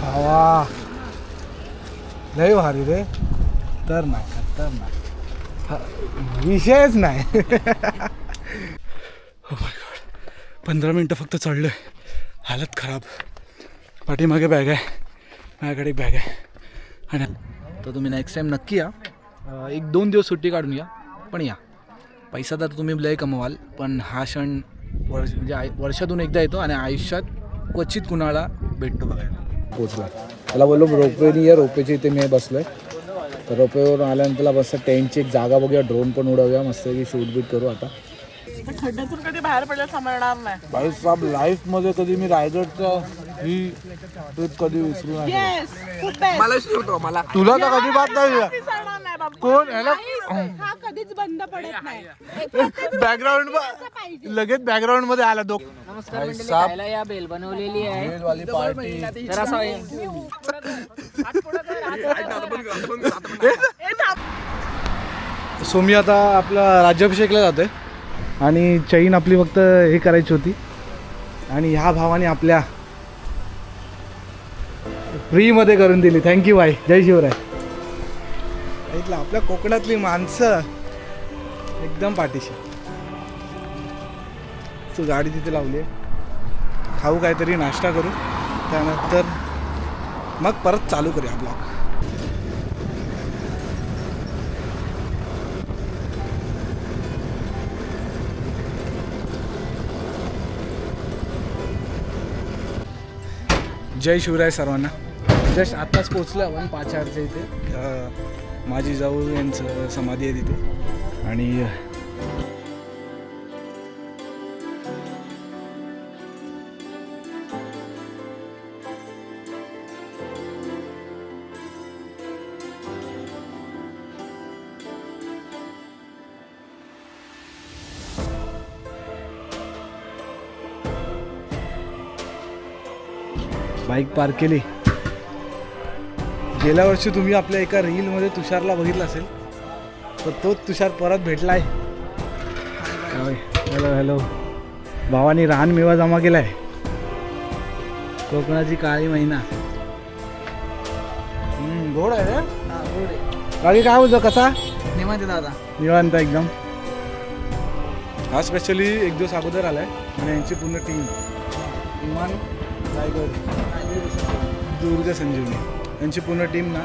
हवा लय भारी रे. तर नाही विषयच नाही. हो माय गॉड, 15 मिनटं फक्त चढलोय, हालत खराब. पाठीमागे बॅग आहे, माझ्याकडे एक बॅग आहे. आणि तर तुम्ही नेक्स्ट टाईम नक्की या. 1-2 दिवस सुट्टी काढून या, पण या. पैसा तर तुम्ही लय कमवाल, पण हा क्षण म्हणजे वर्षातून एकदा येतो आणि आयुष्यात क्वचित कुणाला भेटतो बघायला. पोचला त्याला बोललो रोपवेनी या, रोपवेच्या इथे मी बसलोय. तर रोपवेवरून आल्यानंतर बस टेंटची एक जागा बघूया, ड्रोन पण उडवूया, मस्त की शूट बीट करू. आता खड्ड्यातून कधी बाहेर पडलं समजणार नाही. भाई साहेब, लाईफ मध्ये कधी मी रायगडचं ही ट्रिप कधी विसरू नाही. मला तुला तर कधी बात नाही. कोण ह्याला हा कधीच बंद पडत नाही. बॅकग्राऊंड लगेच बॅकग्राऊंड मध्ये आला. नमस्कार मंडळी, खायला या बेल बनवलेली आहे. वाली पार्टी जरा सो मी आता आपला राज्याभिषेकला जातोय आणि चैन आपली फक्त हे करायची होती. आणि ह्या भावाने आपल्या फ्रीमध्ये करून दिली. थँक्यू भाई, जय शिवराय. ऐकलं, आपल्या कोकणातली माणसं एकदम पाठीशी. तू गाडी तिथे लावली आहे, खाऊ काहीतरी, नाश्ता करू, त्यानंतर मग परत चालू करूया ब्लॉग. जय शिवराय सर्वांना. जस्ट आत्ताच पोचलो आपण पाचाडच्या इथे. माझी जाऊ यांचं समाधी आहे तिथे. आणि बाईक पार्क केली. गेल्या वर्षी तुम्ही आपल्या एका रीलमध्ये तुषारला बघितलं असेल, तर तोच तुषार परत भेटलाय. Hello hello. भावानी रानमेवा जमा केलाय. कोकणाची काळी महिना. गोड आहे रे. बाकी काय बोलतो, कसा निवांत दादा? निवांत एकदम. हा स्पेशली एक दिवस अगोदर आलाय आणि यांची पूर्ण टीम, इमान रायगड, दुर्ग संजीवनी, यांची पूर्ण टीम ना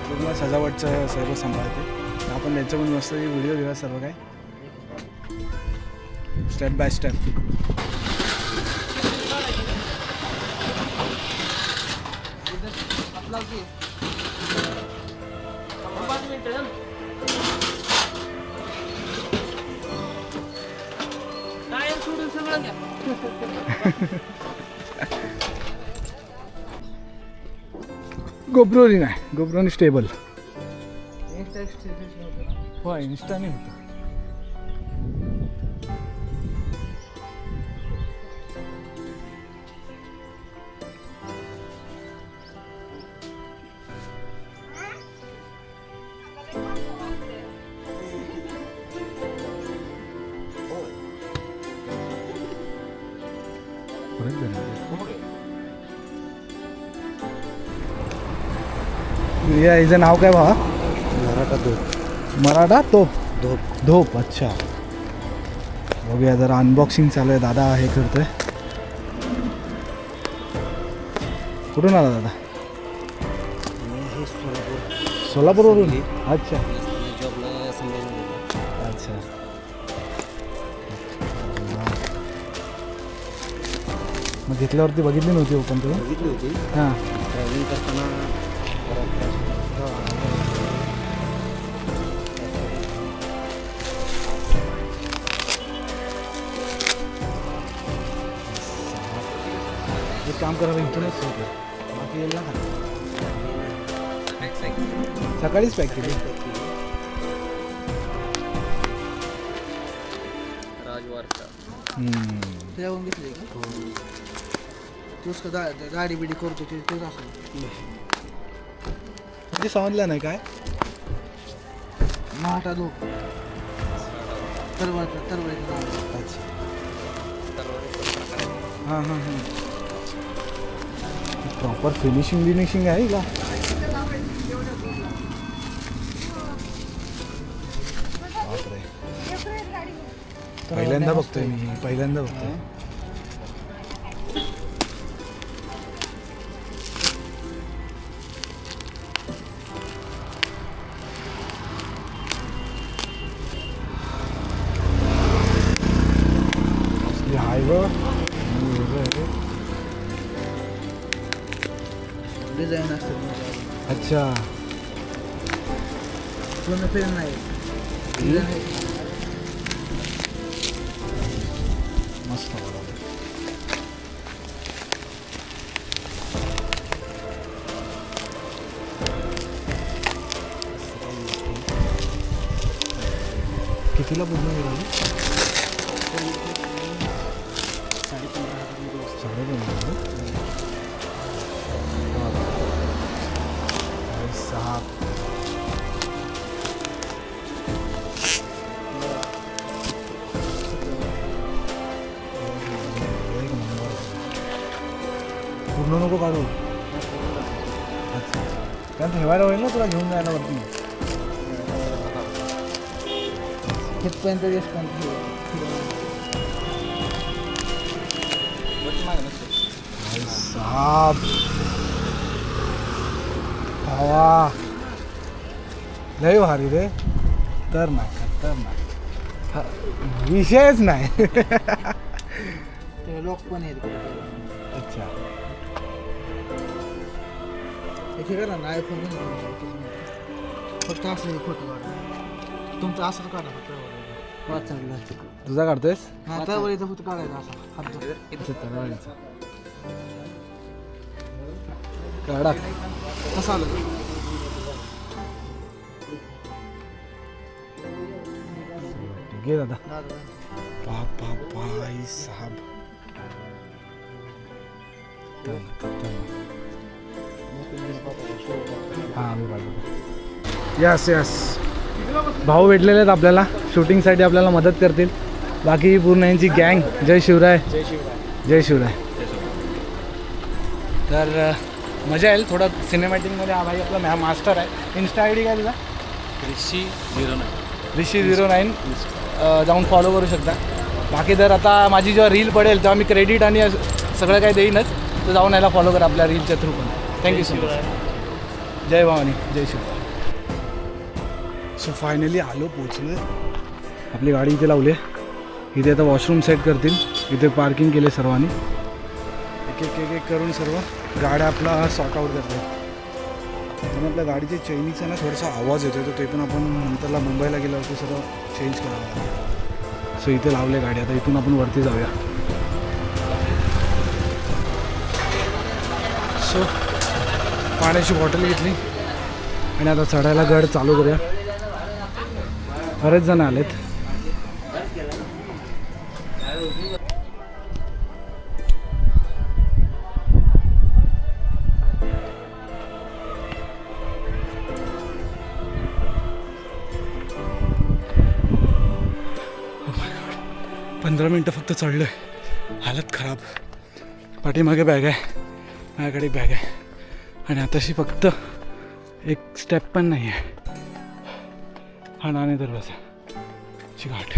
पूर्ण सजावटचं सर्व सांभाळते. आपण त्यांचं पण मस्त व्हिडिओ घेऊया सर्व काय स्टेप बाय स्टेप. सोडून सगळं घ्या. गोप्रोनी नाही, गोप्रोनी स्टेबल. हो, इन्स्टाने होतं. याचं नाव काय भावा? मराठा धोप. मराठा तोप. धोप. धोप. अच्छा, बघूया जरा. अनबॉक्सिंग चालू आहे. दादा हे करतोय. कुठून आला दादा? सोलापूरवरून. अच्छा अच्छा. मग घेतल्यावरती बघितली नव्हती ओपन तुम्ही? बघितली होती हां. ट्रॅव्हलिंग करताना. एक काम करा, इथूनच बाकी येईल ना. सकाळीच पॅक केली. गाडी बिडी करतो तेच असं ते समजलं नाही काय. मराठा धोप. तरवार. हां हां हां. प्रॉपर फिनिशिंग आहे का? बापरे. पहिल्यांदा बघतोय मी, पहिल्यांदा बघतोय. डिझाईन असते अच्छा. पूर्ण फेल नाही. मस्त. कितीला पूर्ण मिळाली? 6. पूर्ण नको काढू. अच्छा, कारण ठेवायला होईल ना तुला घेऊन जायला वरती. कितपर्यंत साप हवा लय भारी रे. तर विषयच नाही. लॉक पण आहेत. अच्छा. हे करा ना आयफोन फक्त असं खोटं काढा. तुमचं असं काढा फक्त. तुझा काढतोयस? हा त्यावर इथं फक्त काढायचं असं हात काढा. कसं आलं घे दादा. बापा बाई साहब. हां मी पाठवतो. यस भाऊ भेटलेले आहेत आपल्याला शूटिंगसाठी, आपल्याला मदत करतील. बाकी पूर्ण यांची गँग. जय शिवराय. जय शिवराय. तर मजा येईल थोडं सिनेमॅटिकमध्ये. हा भाई आपला मास्टर आहे. इन्स्टा आय डी काय तुझा? ऋषी09 जाऊन फॉलो करू शकता. बाकी जर आता माझी जेव्हा रील पडेल तेव्हा मी क्रेडिट आणि सगळं काही देईनच, तर जाऊन याला फॉलो करा आपल्या रीलच्या थ्रू पण. Thank you so much. जय भवानी. जय शिवराय. सो फायनली आलो, पोचलो. आपली गाडी इथे लावली. इथे आता वॉशरूम सेट करतील. इथे पार्किंग केले सर्वांनी. एक करून सर्व गाड्या आपला सॉर्ट आउट करतात. पण आपल्या गाडीच्या चैनीचा ना थोडासा आवाज येतो, तर ते पण आपण नंतरला मुंबईला गेल्यावरती सर्व चेंज करावं लागेल. सो इथे लावले गाडी. आता इथून आपण वरती जाऊया. सो पाण्याची बॉटल घेतली आणि आता चढायला गड चालू करूया. बरेच जण आलेत. Oh my God. 15 मिनटं फक्त चढलोय. हालत खराब. पाठीमागे बॅग आहे, माझ्याकडे बॅग आहे आणि आताशी फक्त एक स्टेप पण नाही आहे. हा नाणे दरवाजा ची घाट.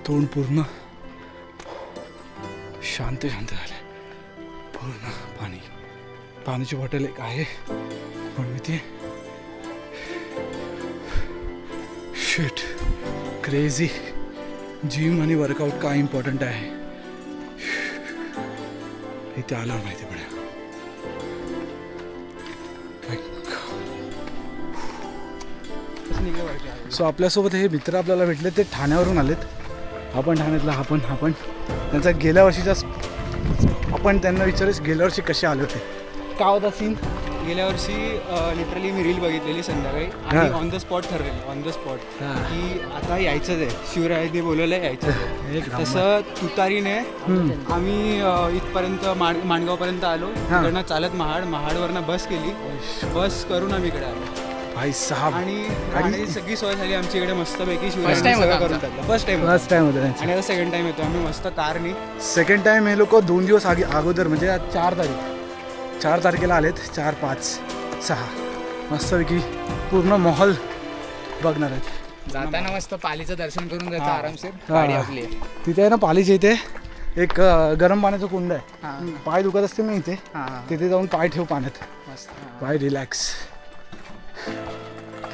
तोंड पूर्ण शांत झालं. पूर्ण पाण्याची बॉटल एक आहे पण मी ती शिट. क्रेझी. जिम आणि वर्कआउट काय इम्पॉर्टंट आहे इथे आल्यावर माहिती पडेल. सो आपल्यासोबत हे मित्र आपल्याला भेटले, ते ठाण्यावरून आलेत. आपण ठाण्यातला, आपण त्यांचा गेल्या वर्षीचा आपण त्यांना विचारूच गेल्या वर्षी कसे आले होते, काय होता सीन. गेल्या वर्षी लिटरली मी रील बघितलेली संध्याकाळी आणि ऑन द स्पॉट ठरलेलं, ऑन द स्पॉट की आता यायचंच आहे, शिवरायांनी बोलवलं आहे यायचं आहे. तसं तुतारीने आम्ही इथपर्यंत माणगावपर्यंत आलो. तिकडनं चालत महाडवरनं बस केली, बस करून आम्ही इकडे आलो. भाई साहब. आणि राहण्याची सगळी सोय झाली आमच्या इकडे मस्तपैकी. First time सगळं होता करून टाकलं. फर्स्ट टाइम फर्स्ट टाइम होतं आणि आता सेकंड टाइम येतो आम्ही मस्त कारनी. सेकंड टाइम हे लोक 2 दिवस अगोदर म्हणजे आज 4 तारखेला आलेत. 4, 5, 6 मस्तपैकी पूर्ण माहोल बघणार आहेत. जाताना मस्त पालीचं दर्शन करून जायचं हा. आरामशीर. हा. गाडी आपली आहे. तिथे आहे ना पालीच्या इथे एक गरम पाण्याचं कुंड आहे. हा. पाय दुखत असतील ना इथे, हा. तिथे जाऊन पाय ठेव पाण्यात, मस्त. हा. पाय रिलॅक्स.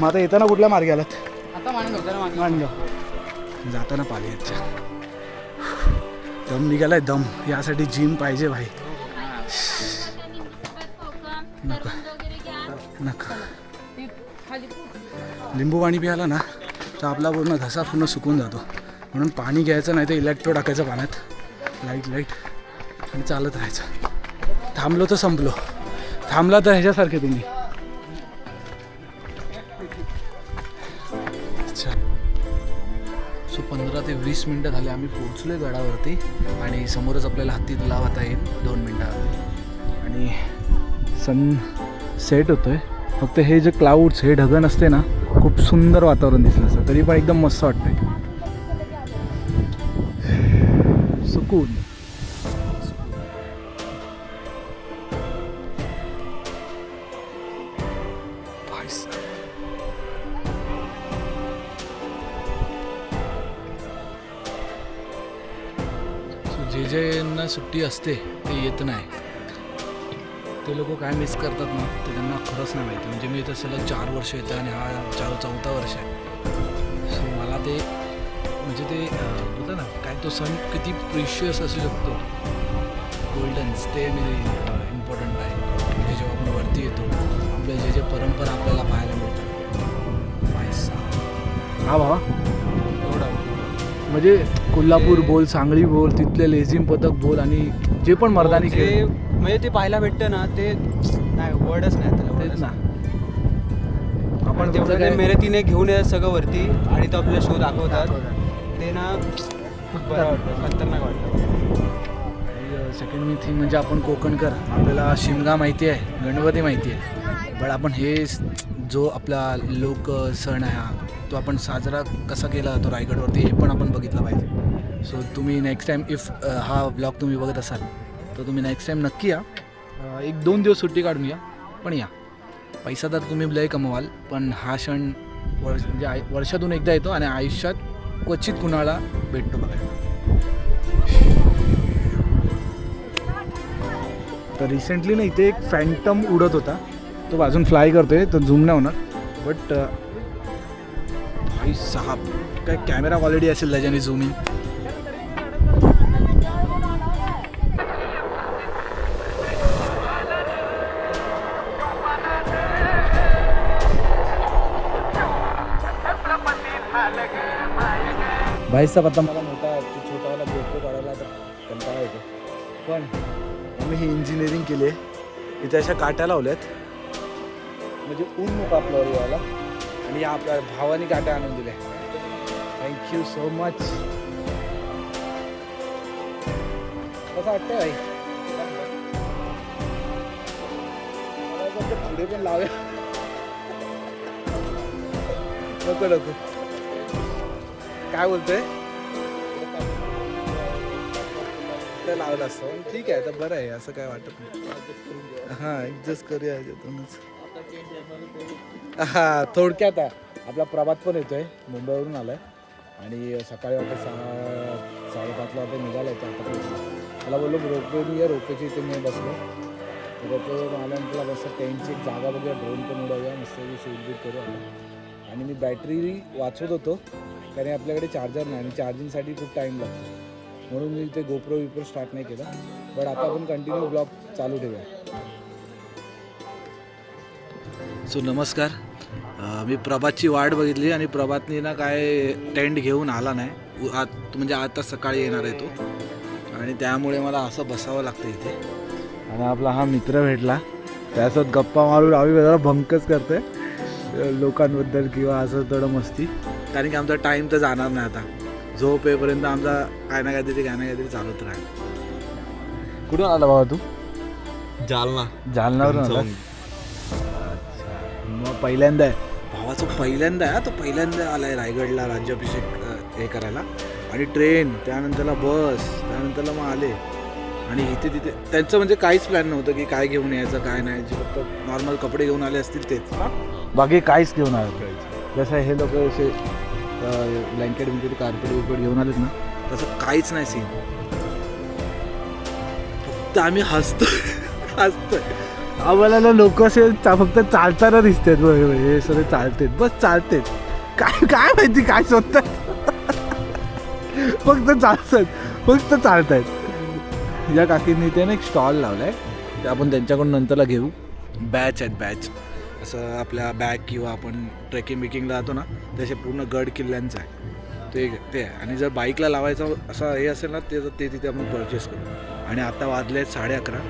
मग आता येताना कुठल्या मार्गे आलात? आता मानत होतं ना मांडव. जाताना पाली यायच्या. दम निघालाय दम. यासाठी जिम पाहिजे भाई. नका नका. लिंबू पाणी प्यायला ना तर आपला पूर्ण घसा पूर्ण सुकून जातो. म्हणून पाणी घ्यायचं नाही तर इलेक्ट्रो टाकायचं पाण्यात लाईट आणि चालत राहायचं. थांबलो तर संपलो. थांबला तर ह्याच्यासारखे तुम्ही. अच्छा. सो 15 ते 20 मिनटं झाले आम्ही पोहोचलो आहे गडावरती आणि समोरच आपल्याला हत्ती तलाव आता येईल 2 मिनटात. आणि सन सेट होतोय. फक्त हे जे क्लाउड्स हे ढगण असते ना खूप सुंदर वातावरण दिसलं असतं. तरी पण एकदम मस्त वाटतंय. सुकून. जे ज्यांना सुट्टी असते ते येत नाही. ते लोक काय मिस करतात ना ते त्यांना खरंच नाही माहिती. म्हणजे मी इथं सलग 4 वर्ष येतं आणि हा 4था वर्ष आहे. सो मला ते म्हणजे ते बोलतं ना काय तो सण किती प्रिशियस असू शकतो. गोल्डन्स ते मी इम्पॉर्टंट आहे. म्हणजे जेव्हा आपण वरती येतो आपल्या जे परंपरा आपल्याला पाहायला मिळतात. हा बाबा म्हणजे कोल्हापूर बोल, सांगली बोल, तिथले लेझिम पथक बोल आणि जे पण मर्दानी खेळ म्हणजे ते पाहायला भेटतं ना ते नाही वर्डच नाही त्याला. तेच ना. आपण तेवढं ते मेहनतीने घेऊन येतात सगळं वरती आणि तो आपला शो दाखवतात. ते ना बरं वाटतं, खतरनाक वाटतं. सेकंड मी थिंग म्हणजे आपण कोकणकर, आपल्याला शिमगा माहिती आहे, गणपती माहिती आहे, पण आपण हे जो आपला लोक सण आहे हा तो आपण साजरा कसा केला जातो रायगडवरती हे पण आपण बघितलं पाहिजे. सो तुम्ही नेक्स्ट टाईम इफ हा ब्लॉग तुम्ही बघत असाल तर तुम्ही नेक्स्ट टाईम नक्की या. 1-2 दिवस सुट्टी काढून या, पण या. पैसा तर तुम्ही लय कमवाल, पण हा क्षण म्हणजे वर्षातून एकदा येतो आणि आयुष्यात क्वचित कुणाला भेटतो बघायला. तर रिसेंटली ना इथे एक फॅन्टम उडत होता, तो अजून फ्लाय करतोय, तो झूम नाही होणार. बट भाई साहब काय कॅमेरा क्वालिटी असेल त्याच्याने झूमिंग. भाई साहब आता मला छोटावाला गोप्रो काढायला तर कंटाळा येतो, पण आम्ही ही इंजिनिअरिंग केली आहे. इथे अशा काट्या लावल्यात म्हणजे ऊन नको आपल्यावर यायला, आणि या आपल्या भावाने काट्या आणून दिल्या. Thank you so much. कसं वाटतंय भाई? पुढे पण लावूया. नको काय बोलतोय? ते लावलं असतं ठीक आहे, तर बरं आहे, असं काय वाटत नाही. हां ॲडजस्ट करूया याच्यातूनच. हां थोडक्यात आपला प्रभात पण येतोय, मुंबईवरून आलाय आणि सकाळी वाटतं 6-5ला वाटतं निघाला येतो. आता मला बोललो रोपवेनी या, रोपवेची इथे मी बसलो. रोपवेवरून आल्यानंतर तुला बसतं टेंटची एक जागा बघूया, ड्रोन पण उडवूया, मस्त शूट करू आता. आणि मी बॅटरी वाचवत होतो कारण आपल्याकडे चार्जर नाही आणि चार्जिंगसाठी खूप टाईम लागतो, म्हणून मी ते गोप्रो स्टार्ट नाही केला. बट आता आपण कंटिन्यू ब्लॉग चालू ठेवूया. सो नमस्कार. मी प्रभातची वाट बघितली आणि प्रभातनी ना काय टेंट घेऊन आला नाही. म्हणजे आता सकाळी येणार आहे तो, आणि त्यामुळे मला असं बसावं लागतं इथे. आणि आपला हा मित्र भेटला, त्यासोबत गप्पा मारून आम्ही जरा भंकच करतोय लोकांबद्दल किंवा असं थोडं मस्ती, कारण की आमचा टाईम तर जाणार नाही. आता झोप येईपर्यंत आमचा काय ना काहीतरी चालत राहील. कुठून आला बाबा तू? जालना. जालनावरून आला. मग पहिल्यांदा आहे जो पहिल्यांदा आहे तो पहिल्यांदा आलाय रायगडला राज्याभिषेक हे करायला. आणि ट्रेन, त्यानंतरला बस, त्यानंतरला मग आले. आणि इथे तिथे त्यांचं म्हणजे काहीच प्लॅन नव्हतं की काय घेऊन यायचं काय नाही. जे फक्त नॉर्मल कपडे घेऊन आले असतील तेच, बाकी काहीच घेऊन आले. जसं हे लोक असे ब्लँकेट बिंकेट कार्पेट बिपेट घेऊन आलेत ना, तसं काहीच नाही सीन. फक्त आम्ही हसतोय. आम्हाला लोक असे फक्त चालताना दिसतात. हे सगळे चालतेत, बस चालतेत. काय माहिती काय शोधतात. फक्त चालतायत. या काकींनी त्याने एक स्टॉल लावलाय, ते आपण त्यांच्याकडून नंतरला घेऊ. बॅच आहेत बॅच, असं आपल्या बॅग किंवा आपण ट्रेकिंग बिकिंगला जातो ना, तसे पूर्ण गड किल्ल्यांचं आहे ते आहे. आणि जर बाईकला लावायचं असं हे असेल ना, ते तिथे आपण परचेस करू. आणि आता वाजले 11:30.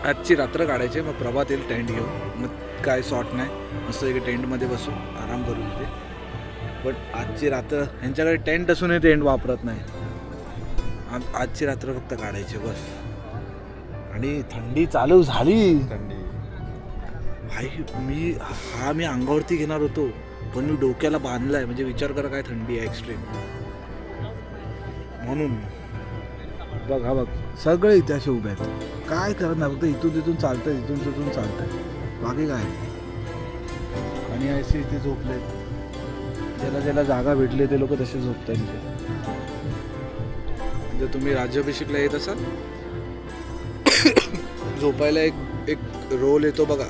आजची रात्र काढायची, मग प्रभात येईल टेंट घेऊन. मग काय शॉर्ट नाही, मस्त एक टेंटमध्ये बसू, आराम करू तिथे. पण आजची रात्र ह्यांच्याकडे टेंट असूनही टेंट वापरत नाही. आजची रात्र फक्त काढायची बस. आणि थंडी चालू झाली. भाई मी अंगावरती घेणार होतो, पण मी डोक्याला बांधलाय. म्हणजे विचार करा काय थंडी आहे एक्स्ट्रीम. म्हणून बघ सगळे इथे असे उभे आहेत. काय करत नाही, फक्त इथून तिथून चालतंय, इथून चालतंय, बाकी काय. आणि असे इथे झोपलेत. ज्याला जागा भेटली ते लोक तसे झोपतात इथे. जर तुम्ही राज्याभिषेकला येत असाल, झोपायला एक रोल येतो बघा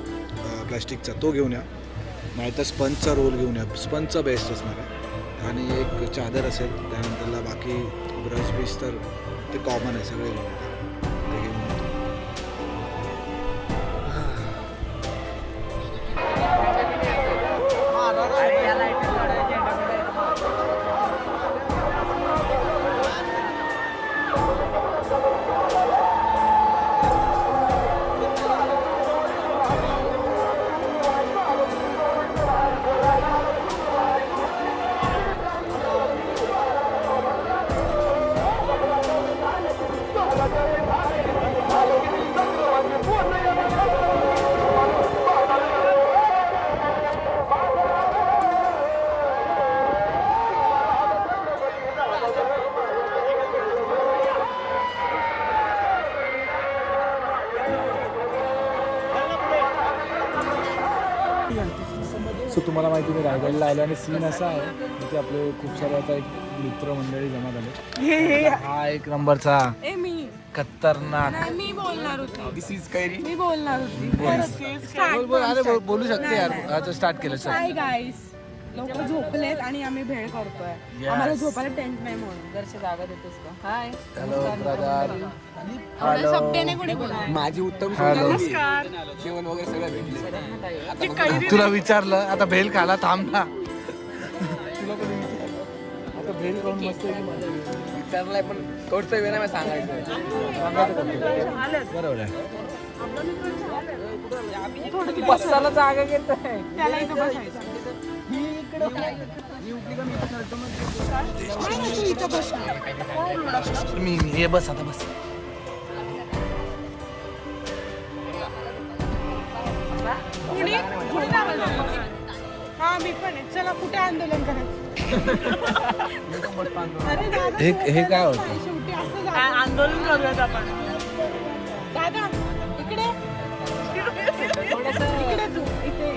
प्लास्टिकचा, तो घेऊन या. नाही तर स्पंजचा रोल घेऊन या. स्पंजचा बेस्ट असणार आहे. आणि एक चादर असेल. त्यानंतरला बाकी ब्रश बिश तर ते कॉमन आहे, सगळे घेऊन येतात. ते घेऊन येतो. सो तुम्हाला माहिती मी रायगडला आलो आणि सीन असा आहे तिथे आपले खूप सारे आता एक मित्रमंडळी जमा झाले. हा एक नंबरचा खतरनाक. मी बोलणार होती. अरे बोलू शकते यार. आता स्टार्ट केलं सर. हाय गाईस, लोक झोपलेत आणि आम्ही भेळ करतोय. आम्हाला झोपायला टेंट नाही म्हणून. जरशी जागा देतोस का? हाय, हॅलो ब्रदर. सभ्याने कोणी बोला. माझी उत्तम नमस्कार. जेवण वगैरे सगळं भेटले. तुला विचारलं आता भेल खाला थांब ना. आता भेल करून मस्त विचारलाय पण कर्तव्य नाही सांगायचं. बरोबर आहे. बसायला जागा घेतोय त्याला इथं बसायचं. मी हे बस आता बस. हा मी पण आहे. चला कुठे आंदोलन करायचं. हे काय होतं? शेवटी असं आंदोलन करूयात आपण. दादा इकडे इकडे तू इथे.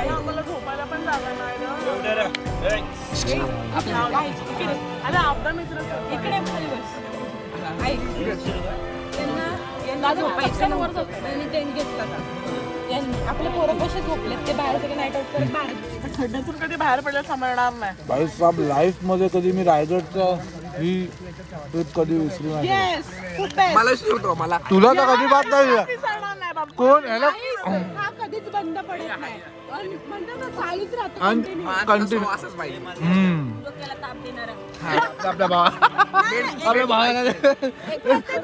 आम्हाला झोपायला पण जागा नाही. इकडे अरे आपला मित्र इकडे खाली बस. यांना झोपायचं आणि टेंट घेतला का यांनी. आपले पोरं कसे झोपलेत ते बाहेर सगळे नाईट आउट करत बाहेर. थंडीतून कधी बाहेर पडल्याला समजणार नाही. भाई साहेब लाईफ मध्ये कधी मी रायगडचं ही ट्रिप कधी विसरू नाही. मला तुला तर कधी बात नाही. कोण ह्याला हा कधीच बंद पडत नाही. म्हणतात ना चालूच राहतो कंटिन्यू. डोक्याला ताप देणार. आपल्या भावाला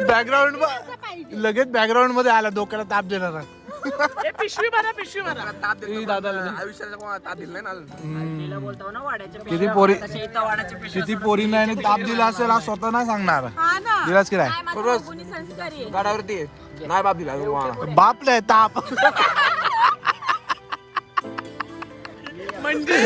बॅकग्राऊंड लगेच बॅकग्राऊंड मध्ये आला डोक्याला ताप देणार. पिशवी भरा ताप आयुष्याचा कोणा ताप दिला नाही. किती पोरीने आणि ताप दिला असेल हा स्वतः नाही सांगणार. दिलास की नाही? गाडावरती नाही बाप दिला. बाप नाही ताप. म्हणजे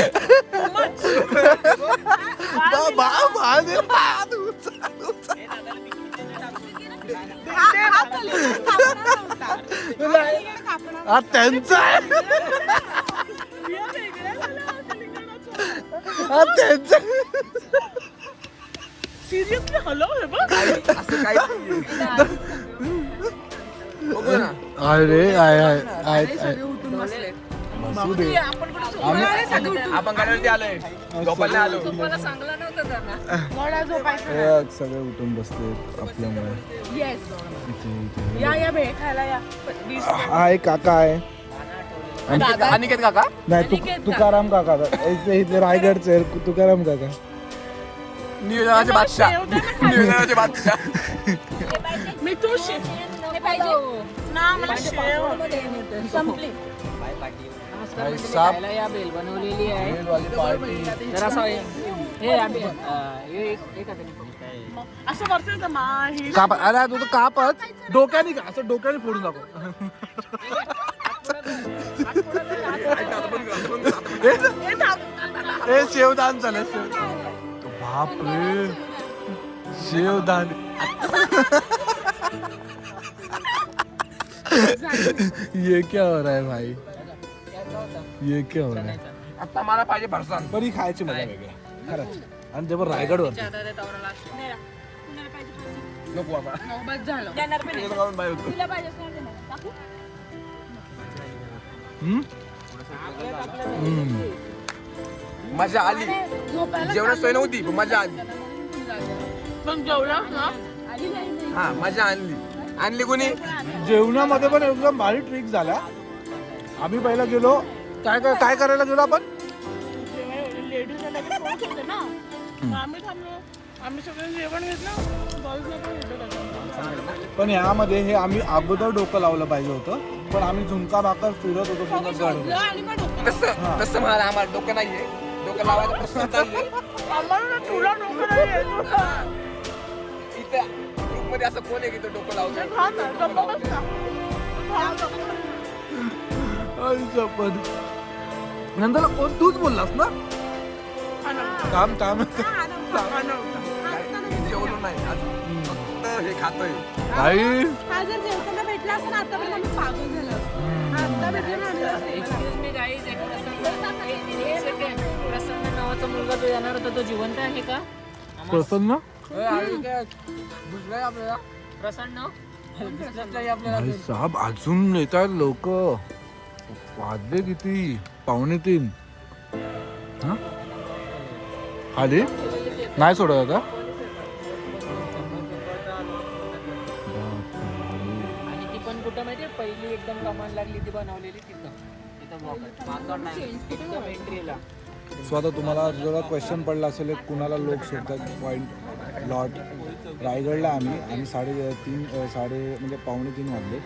त्यांचा आहे त्यांचा सिरियसली हॅलो हे बघ अरे आपण गाडीवरती आलोय झोपायला आलो सगळे उठून बसते आपल्यामुळे या भेटायला या हा एक काका आहे अनिकेत काका नाही तुकाराम काका इथले रायगडचे तुकाराम काका नियोजनाचे बादशाह मी तू ना मला शेव संपली या बेल बनवलेली आहे जरा असं हे असं करतोय का माही काप अरे तू तर कापच डोक्याने का असं डोक्याने फोडून दाखव हे शेवदान चालेल बाप रे शेवदान ये क्या हो रहा है भाई ये क्या हो रहा है आता मला पाहिजे भरसान पण ही खायची मजा वेगळी खरंच आणि जेव्हा रायगडवर नको बाबा बस झालं देणार पण नाही. तुला पाहिजे असं नाही देणार. टाकू? मजा आली झोपायला जेवणाची सोय नव्हती पण मजा आली पण जेवलास ना हा मजा आणली कोणी जेवणामध्ये पण एकदम भारी ट्रिक झाला आम्ही पहिला गेलो काय करायला गेलो आपण लेडीज होते ना मग आम्ही थांबलो आम्ही सगळं जेवण घेतलं बॉल्स पण यामध्ये हे आम्ही अगोदर डोकं लावलं पाहिजे होतं पण आम्ही झुणका भाकर फिरत होतो पूर्ण गड आणि मग डोकं तसं मला आम्हाला डोकं नाहीये डोकं लावायचा प्रश्न नाहीये आम्हाला तुला डोकं नाही येत. इथे ग्रुप मध्ये असं कोण आहे की तो डोकं लावतो खा ना, गप्पा बस खा. खा ना. नंतर कोण तूच बोललास ना खा ना. थांब खा ना. जेवलो नाही अजून फक्त हे खातोय आई हा जर जेवताना भेटला असं ना आतापर्यंत आम्ही पागल झालो आता भेटलं ना आम्ही एक्सक्यूज मी गाईज एक प्रसन्न नावाचा मुलगा जो येणार होता तो जिवंत आहे का प्रसन्न आपल्याला प्रसन्न भाई साहब अजून येत आहेत लोक वाजले किती 2:45 हा आले नाही सोडत आता आणि ती पण कुठं माहितीये पहिली एकदम कमांड लागली ती बनवलेली तिथं एकदम एंट्रीला सो आता तुम्हाला जरा क्वेश्चन पडला असेल एक कुणाला लोक शोधतात पॉईंट लॉट रायगडला आम्ही 3:30 म्हणजे 2:45 वाजले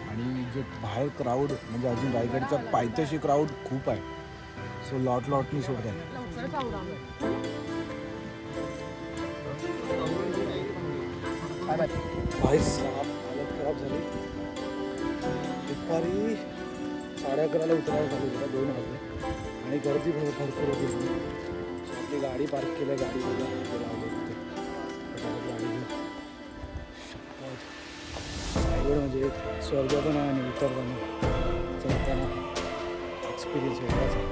आणि जे बाहेर क्राऊड म्हणजे अजून रायगडचा पायथ्याशी क्राऊड खूप आहे सो लॉटनी शोधतात भाई साहब हालत खराब झाली दुपारी 11:30ला उतरायला चालू होता 2 वाजले आणि गर्दी भरपूर होती आपली गाडी पार्क केली गाडी रायगड म्हणजे स्वर्ग पण आहे आणि उतरताना चढताना एक्सपिरियन्स वेगळाच आहे